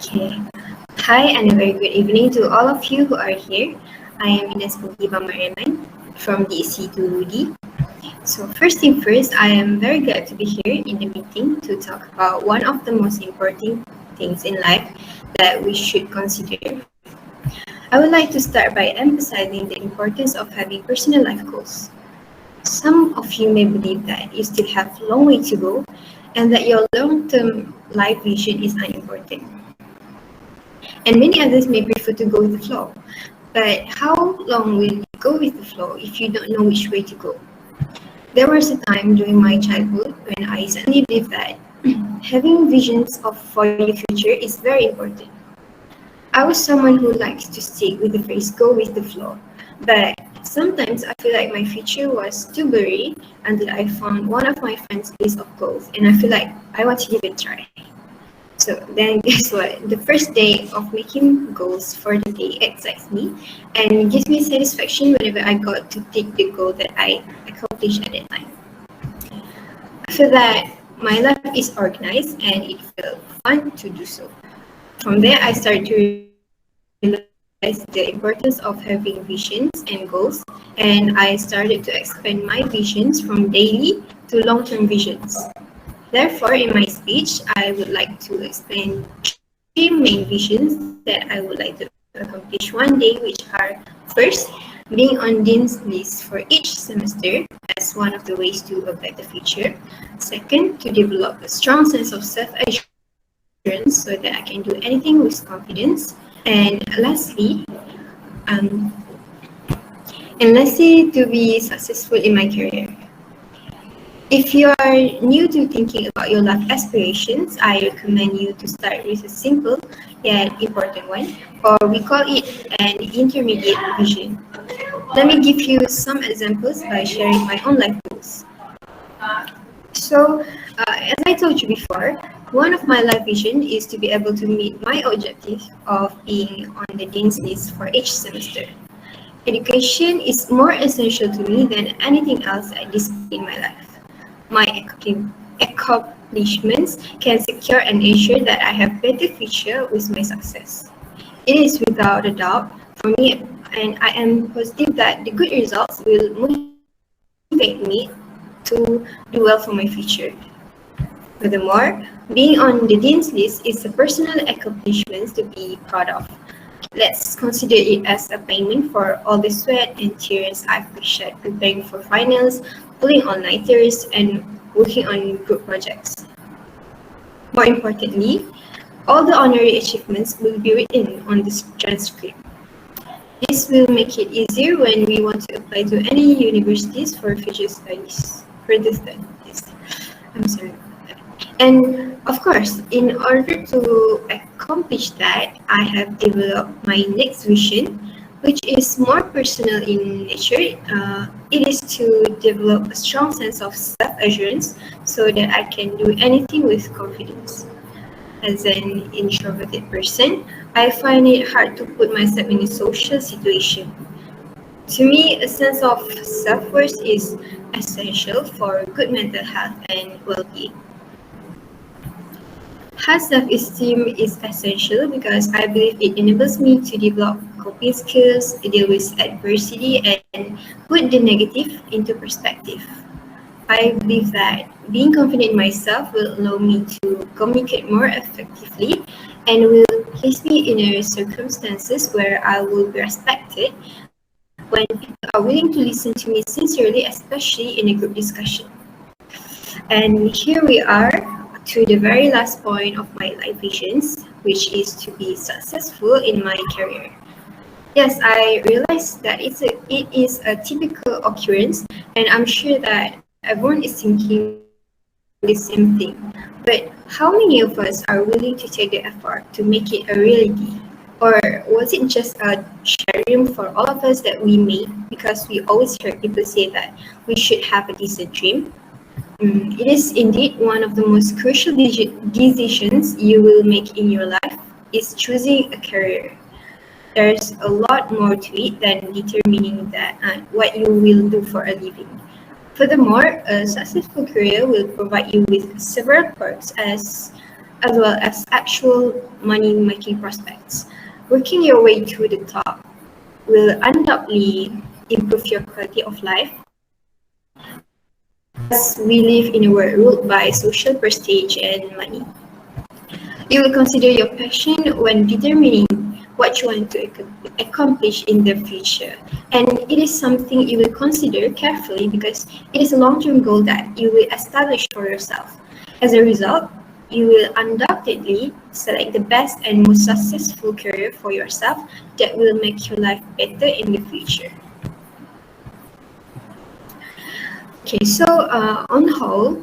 Okay. Hi, and a very good evening to all of you who are here. I am BAMBANG Eirman from DC to D. So first thing first, I am very glad to be here in the meeting to talk about one of the most important things in life that we should consider. I would like to start by emphasizing the importance of having personal life goals. Some of you may believe that you still have a long way to go and that your long-term life vision is unimportant. And many others may prefer to go with the flow. But how long will you go with the flow if you don't know which way to go? There was a time during my childhood when I suddenly believed that having visions for your future is very important. I was someone who likes to stick with the phrase go with the flow. But sometimes I feel like my future was too blurry until I found one of my friend's list of goals and I feel like I want to give it a try. So then guess what? The first day of making goals for the day excites me and gives me satisfaction whenever I got to take the goal that I accomplished at that time. After that, my life is organized and it felt fun to do so. From there, I started to realize the importance of having visions and goals, and I started to expand my visions from daily to long-term visions. Therefore, in my speech, I would like to explain three main visions that I would like to accomplish one day, which are first, being on Dean's list for each semester as one of the ways to avoid the future. Second, to develop a strong sense of self-assurance so that I can do anything with confidence. And lastly, um, to be successful in my career. If you are new to thinking about your life aspirations, I recommend you to start with a simple yet important one, or we call it an intermediate vision. Let me give you some examples by sharing my own life goals. So, as I told you before, one of my life vision is to be able to meet my objective of being on the Dean's list for each semester. Education is more essential to me than anything else at this point in my life. My accomplishments can secure and ensure that I have better future with my success. It is without a doubt for me, and I am positive that the good results will motivate me to do well for my future. Furthermore, being on the Dean's list is a personal accomplishment to be proud of. Let's consider it as a payment for all the sweat and tears I've shed preparing for finals, pulling all-nighters, and working on group projects. More importantly, all the honorary achievements will be written on this transcript. This will make it easier when we want to apply to any universities for further studies. I'm sorry. And of course, in order to accomplish that, I have developed my next vision, which is more personal in nature. It is to develop a strong sense of self-assurance so that I can do anything with confidence. As an introverted person, I find it hard to put myself in a social situation. To me, a sense of self-worth is essential for good mental health and well-being. High self-esteem is essential because I believe it enables me to develop coping skills, deal with adversity, and put the negative into perspective. I believe that being confident in myself will allow me to communicate more effectively and will place me in circumstances where I will be respected when people are willing to listen to me sincerely, especially in a group discussion. And here we are to the very last point of my life visions, which is to be successful in my career. Yes, I realize that it is a typical occurrence, and I'm sure that everyone is thinking the same thing. But how many of us are willing to take the effort to make it a reality? Or was it just a cherry for all of us that we made because we always heard people say that we should have a decent dream? It is indeed one of the most crucial decisions you will make in your life is choosing a career. There's a lot more to it than determining that what you will do for a living. Furthermore, a successful career will provide you with several perks as well as actual money making prospects. Working your way to the top will undoubtedly improve your quality of life as we live in a world ruled by social prestige and money. You will consider your passion when determining what you want to accomplish in the future. And it is something you will consider carefully because it is a long-term goal that you will establish for yourself. As a result, you will undoubtedly select the best and most successful career for yourself that will make your life better in the future. Okay, so on the whole,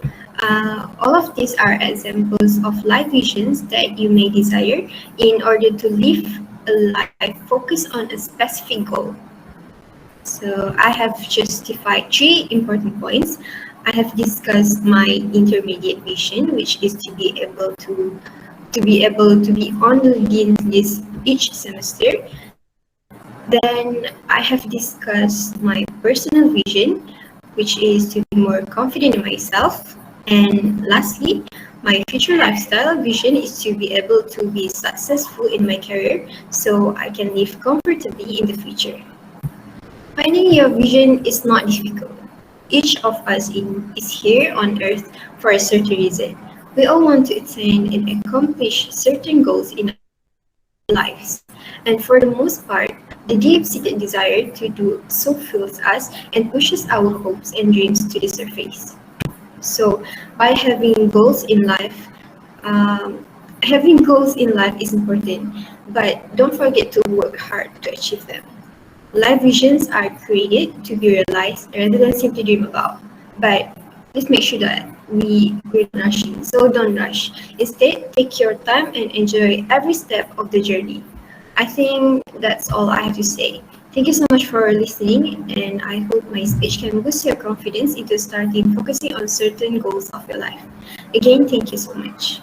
all of these are examples of life visions that you may desire in order to live a life focused on a specific goal. So I have justified three important points. I have discussed my intermediate vision, which is to be on the dean's list each semester. Then I have discussed my personal vision, which is to be more confident in myself. And lastly, my future lifestyle vision is to be able to be successful in my career so I can live comfortably in the future. Finding your vision is not difficult. Each of us is here on earth for a certain reason. We all want to attain and accomplish certain goals in our lives. And for the most part, the deep-seated desire to do so fills us and pushes our hopes and dreams to the surface. So, by having goals in life is important, but don't forget to work hard to achieve them. Life visions are created to be realized rather than simply dream about. But please make sure that we're not rushing. So don't rush. Instead, take your time and enjoy every step of the journey. I think that's all I have to say. Thank you so much for listening, and I hope my speech can boost your confidence into starting focusing on certain goals of your life. Again, thank you so much.